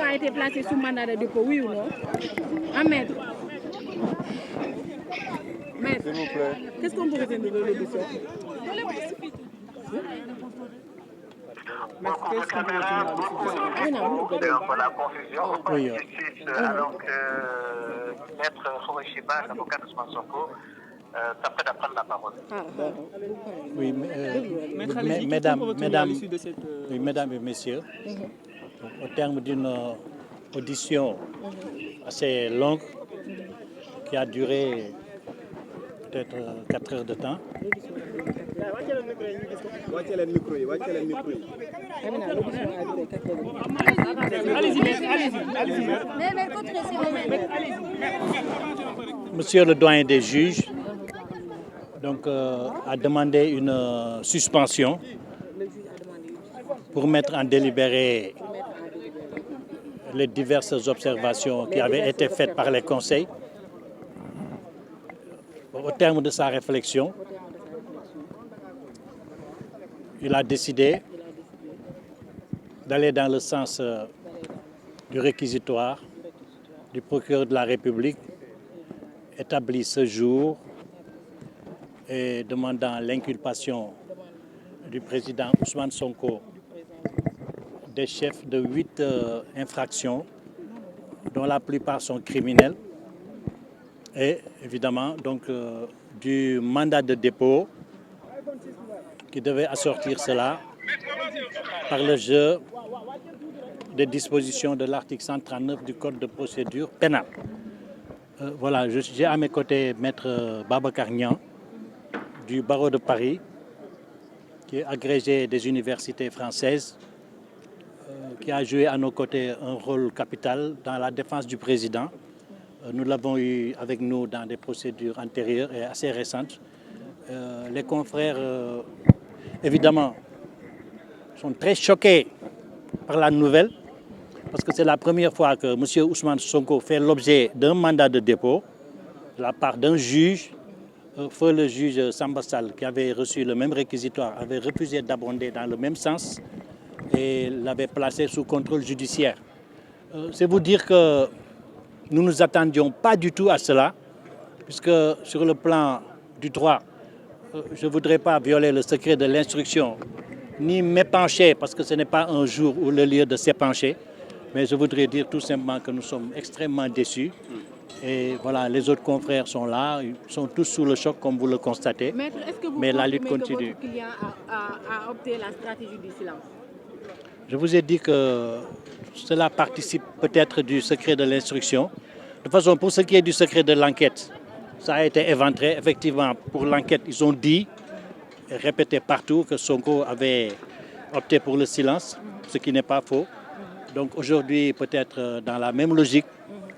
a été placé sous mandat de dépôt, oui ou non? Un maître. Maître, s'il vous plaît. Qu'est-ce qu'on peut retenir de l'audition? La confusion, oui. alors que Maître Khoureyssi Ba, l'avocat de Ousmane Sonko, s'apprête à prendre la parole. Oui, mesdames et messieurs, au terme d'une audition assez longue qui a duré peut-être 4 heures de temps. Monsieur le doyen des juges donc, a demandé une suspension pour mettre en délibéré les diverses observations qui avaient été faites par les conseils. Au terme de sa réflexion, il a décidé d'aller dans le sens du réquisitoire du procureur de la République établi ce jour et demandant l'inculpation du président Ousmane Sonko des chefs de 8 infractions, dont la plupart sont criminelles, et évidemment donc du mandat de dépôt qui devait assortir cela par le jeu des dispositions de l'article 139 du Code de procédure pénale. Voilà, j'ai à mes côtés Maître Babacar Niang du barreau de Paris, qui est agrégé des universités françaises, qui a joué à nos côtés un rôle capital dans la défense du président. Nous l'avons eu avec nous dans des procédures antérieures et assez récentes. Les confrères, évidemment, sont très choqués par la nouvelle, parce que c'est la première fois que M. Ousmane Sonko fait l'objet d'un mandat de dépôt de la part d'un juge. Feu le juge Samba Sall, qui avait reçu le même réquisitoire, avait refusé d'abonder dans le même sens et l'avait placé sous contrôle judiciaire. C'est vous dire que nous ne nous attendions pas du tout à cela, puisque sur le plan du droit, je ne voudrais pas violer le secret de l'instruction, ni m'épancher, parce que ce n'est pas un jour ou le lieu de s'épancher, mais je voudrais dire tout simplement que nous sommes extrêmement déçus. Et voilà, les autres confrères sont là, ils sont tous sous le choc comme vous le constatez. Maître, est-ce que vous mais la lutte continue. Que votre client a opté la stratégie du silence? Je vous ai dit que cela participe peut-être du secret de l'instruction. De toute façon, pour ce qui est du secret de l'enquête, ça a été éventré. Effectivement, pour l'enquête, ils ont dit et répété partout que Sonko avait opté pour le silence, ce qui n'est pas faux. Donc aujourd'hui, peut-être dans la même logique,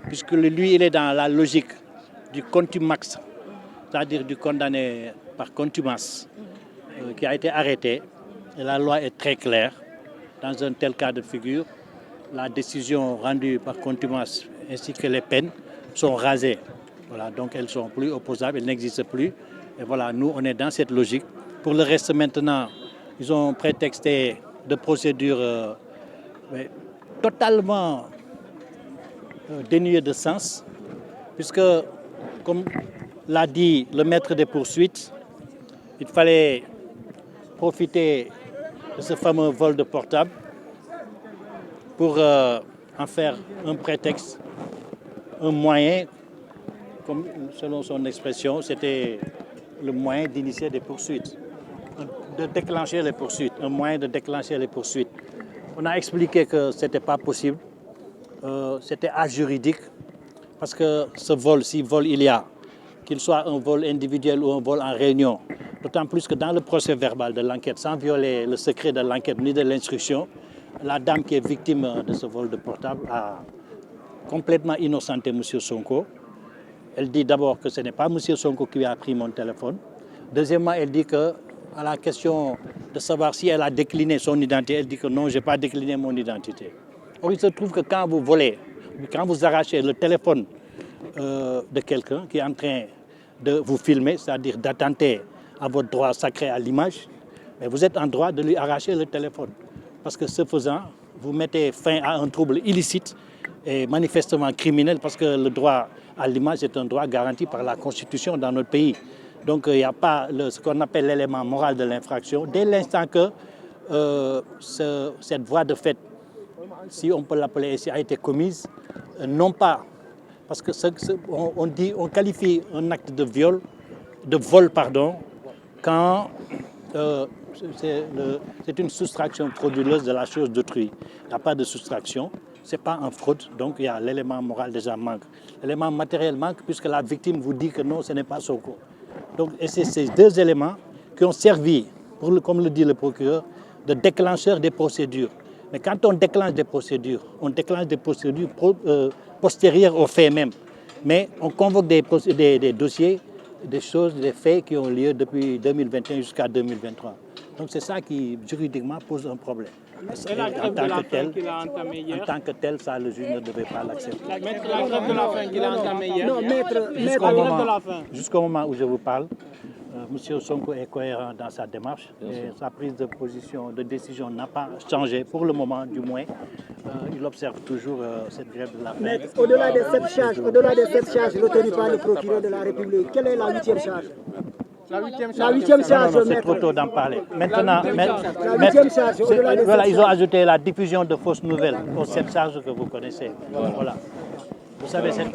puisque lui, il est dans la logique du contumax, c'est-à-dire du condamné par contumace, qui a été arrêté. Et la loi est très claire. Dans un tel cas de figure, la décision rendue par contumace ainsi que les peines sont rasées. Voilà, donc elles ne sont plus opposables, elles n'existent plus. Et voilà, nous, on est dans cette logique. Pour le reste, maintenant, ils ont prétexté de procédures totalement dénuées de sens, puisque, comme l'a dit le maître des poursuites, il fallait profiter de ce fameux vol de portable pour en faire un prétexte, un moyen, comme selon son expression, c'était le moyen d'initier des poursuites, de déclencher les poursuites, un moyen de déclencher les poursuites. On a expliqué que ce n'était pas possible, c'était ajuridique, parce que ce vol, si vol il y a, qu'il soit un vol individuel ou un vol en réunion, d'autant plus que dans le procès verbal de l'enquête, sans violer le secret de l'enquête ni de l'instruction, la dame qui est victime de ce vol de portable a complètement innocenté M. Sonko. Elle dit d'abord que ce n'est pas M. Sonko qui a pris mon téléphone. Deuxièmement, elle dit que à la question de savoir si elle a décliné son identité, elle dit que non, je n'ai pas décliné mon identité. Or, il se trouve que quand vous volez, quand vous arrachez le téléphone de quelqu'un qui est en train de vous filmer, c'est-à-dire d'attenter à votre droit sacré à l'image, mais vous êtes en droit de lui arracher le téléphone. Parce que ce faisant, vous mettez fin à un trouble illicite et manifestement criminel parce que le droit à l'image est un droit garanti par la Constitution dans notre pays. Donc il n'y a pas ce qu'on appelle l'élément moral de l'infraction. Dès l'instant que cette voie de fait, si on peut l'appeler ainsi, a été commise, non pas, parce que on qualifie un acte de vol, quand c'est une soustraction frauduleuse de la chose d'autrui. Il n'y a pas de soustraction, ce n'est pas en fraude, donc il y a l'élément moral déjà manque. L'élément matériel manque puisque la victime vous dit que non, ce n'est pas Sonko. Donc, et c'est ces deux éléments qui ont servi, comme le dit le procureur, de déclencheur des procédures. Mais quand on déclenche des procédures postérieures aux faits même. Mais on convoque des dossiers, des faits qui ont lieu depuis 2021 jusqu'à 2023. Donc c'est ça qui, juridiquement, pose un problème. En tant que tel, ça, le juge ne devait pas l'accepter. La grève de la faim qu'il a entamée hier. Non, Jusqu'au moment où je vous parle, M. Sonko est cohérent dans sa démarche et sa prise de décision n'a pas changé, pour le moment du moins. Il observe toujours cette grève de la faim. Mais au-delà de cette charge, retenue par le procureur de la République, quelle est la 8e charge? La 8e charge, non, c'est trop tôt d'en parler. Maintenant, voilà, ils ont ajouté la diffusion de fausses nouvelles aux 7 charges que vous connaissez. Voilà. Vous savez, cette...